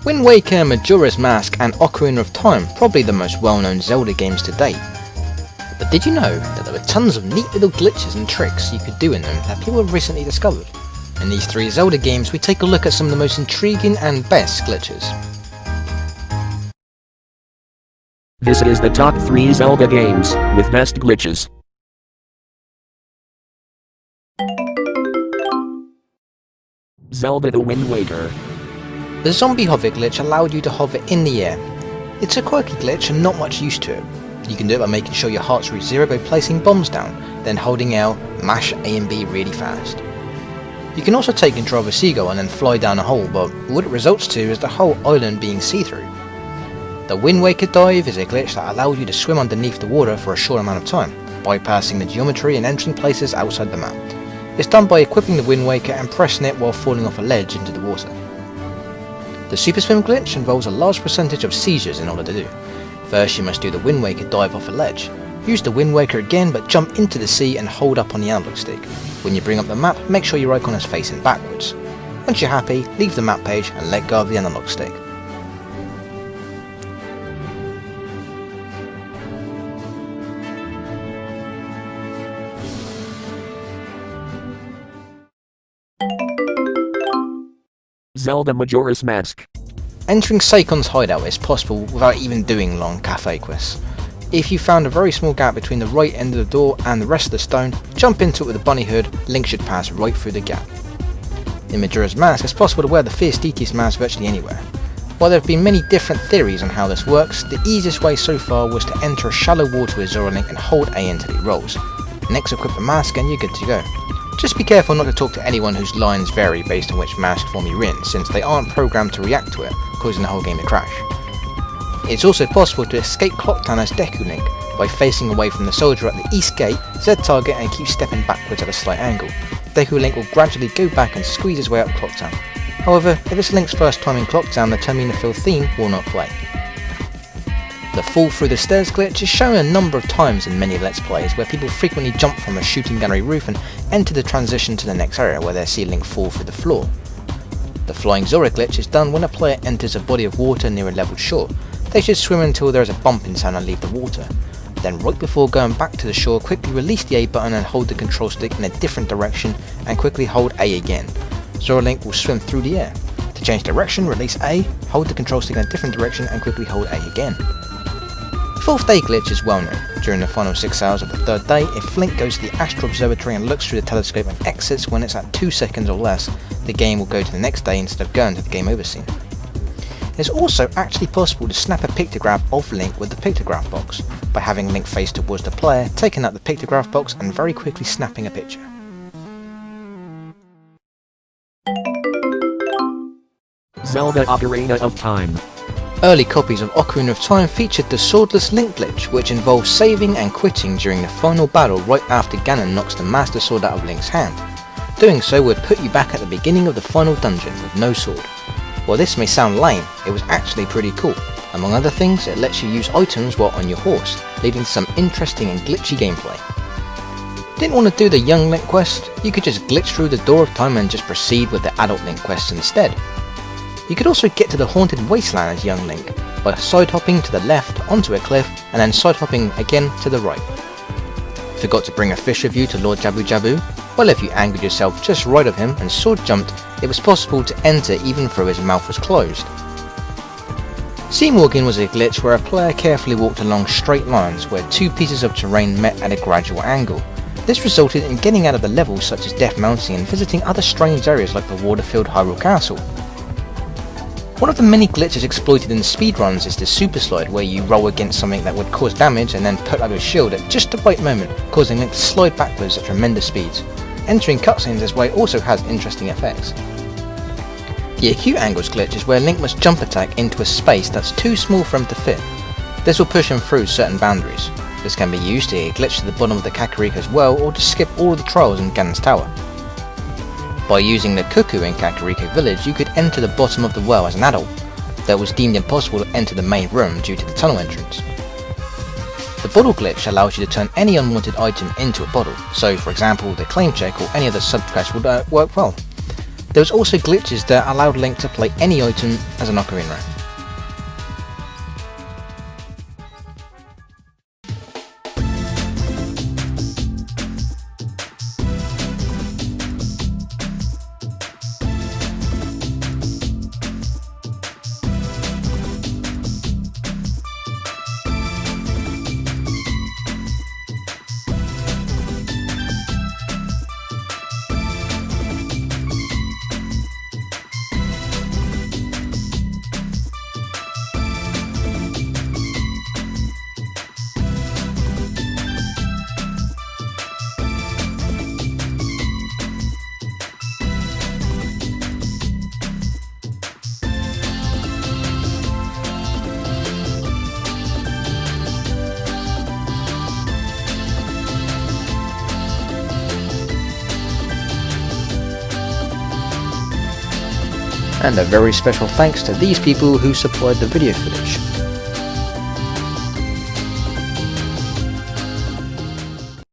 Wind Waker, Majora's Mask and Ocarina of Time, probably the most well-known Zelda games to date. But did you know that there were tons of neat little glitches and tricks you could do in them that people have recently discovered? In these 3 Zelda games we take a look at some of the most intriguing and best glitches. This is the top 3 Zelda games with best glitches. Zelda the Wind Waker. The zombie hover glitch allowed you to hover in the air. It's a quirky glitch and not much use to it. You can do it by making sure your hearts reach 0 by placing bombs down, then holding L, mash A and B really fast. You can also take control of a seagull and then fly down a hole, but what it results to is the whole island being see-through. The Wind Waker dive is a glitch that allows you to swim underneath the water for a short amount of time, bypassing the geometry and entering places outside the map. It's done by equipping the Wind Waker and pressing it while falling off a ledge into the water. The Super Swim glitch involves a large percentage of seizures in order to do. First you must do the Wind Waker dive off a ledge. Use the Wind Waker again but jump into the sea and hold up on the analog stick. When you bring up the map, make sure your icon is facing backwards. Once you're happy, leave the map page and let go of the analog stick. Zelda Majora's Mask. Entering Seikon's hideout is possible without even doing long cafe quests. If you found a very small gap between the right end of the door and the rest of the stone, jump into it with a bunny hood, Link should pass right through the gap. In Majora's Mask it's possible to wear the Fierce Deity's mask virtually anywhere. While there have been many different theories on how this works, the easiest way so far was to enter a shallow water with Zora Link and hold A until he rolls. Next equip the mask and you're good to go. Just be careful not to talk to anyone whose lines vary based on which mask form you're in, since they aren't programmed to react to it, causing the whole game to crash. It's also possible to escape Clock Town as Deku Link by facing away from the soldier at the east gate, Z target and keep stepping backwards at a slight angle. Deku Link will gradually go back and squeeze his way up Clock Town. However, if it's Link's first time in Clock Town, the Termina theme will not play. The fall through the stairs glitch is shown a number of times in many Let's Plays where people frequently jump from a shooting gallery roof and enter the transition to the next area where they see Link fall through the floor. The flying Zora glitch is done when a player enters a body of water near a leveled shore. They should swim until there is a bumping sound and leave the water. Then right before going back to the shore, quickly release the A button and hold the control stick in a different direction and quickly hold A again. Zora Link will swim through the air. To change direction, release A, hold the control stick in a different direction and quickly hold A again. The 4th day glitch is well known. During the final 6 hours of the 3rd day, if Link goes to the Astral Observatory and looks through the telescope and exits when it's at 2 seconds or less, the game will go to the next day instead of going to the game over scene. It is also actually possible to snap a pictograph of Link with the pictograph box, by having Link face towards the player, taking out the pictograph box and very quickly snapping a picture. Zelda Ocarina of Time. Early copies of Ocarina of Time featured the Swordless Link glitch, which involves saving and quitting during the final battle right after Ganon knocks the Master Sword out of Link's hand. Doing so would put you back at the beginning of the final dungeon with no sword. While this may sound lame, it was actually pretty cool. Among other things, it lets you use items while on your horse, leading to some interesting and glitchy gameplay. Didn't want to do the Young Link quest? You could just glitch through the Door of Time and just proceed with the Adult Link quest instead. You could also get to the Haunted Wasteland as Young Link, by side hopping to the left onto a cliff and then side hopping again to the right. Forgot to bring a fish with you to Lord Jabu Jabu? Well, if you angled yourself just right of him and sword jumped, it was possible to enter even though his mouth was closed. Seawalking was a glitch where a player carefully walked along straight lines where 2 pieces of terrain met at a gradual angle. This resulted in getting out of the levels such as Death Mountain and visiting other strange areas like the water-filled Hyrule Castle. One of the many glitches exploited in speedruns is the super slide, where you roll against something that would cause damage and then put up your shield at just the right moment, causing Link to slide backwards at tremendous speeds. Entering cutscenes this way also has interesting effects. The acute angles glitch is where Link must jump attack into a space that's too small for him to fit. This will push him through certain boundaries. This can be used to glitch to the bottom of the Kakariko as well, or to skip all of the trials in Ganon's Tower. By using the cuckoo in Kakariko Village, you could enter the bottom of the well as an adult, though it was deemed impossible to enter the main room due to the tunnel entrance. The bottle glitch allows you to turn any unwanted item into a bottle, so for example the claim check or any other subquest would work well. There was also glitches that allowed Link to play any item as an ocarina. And a very special thanks to these people who supplied the video footage.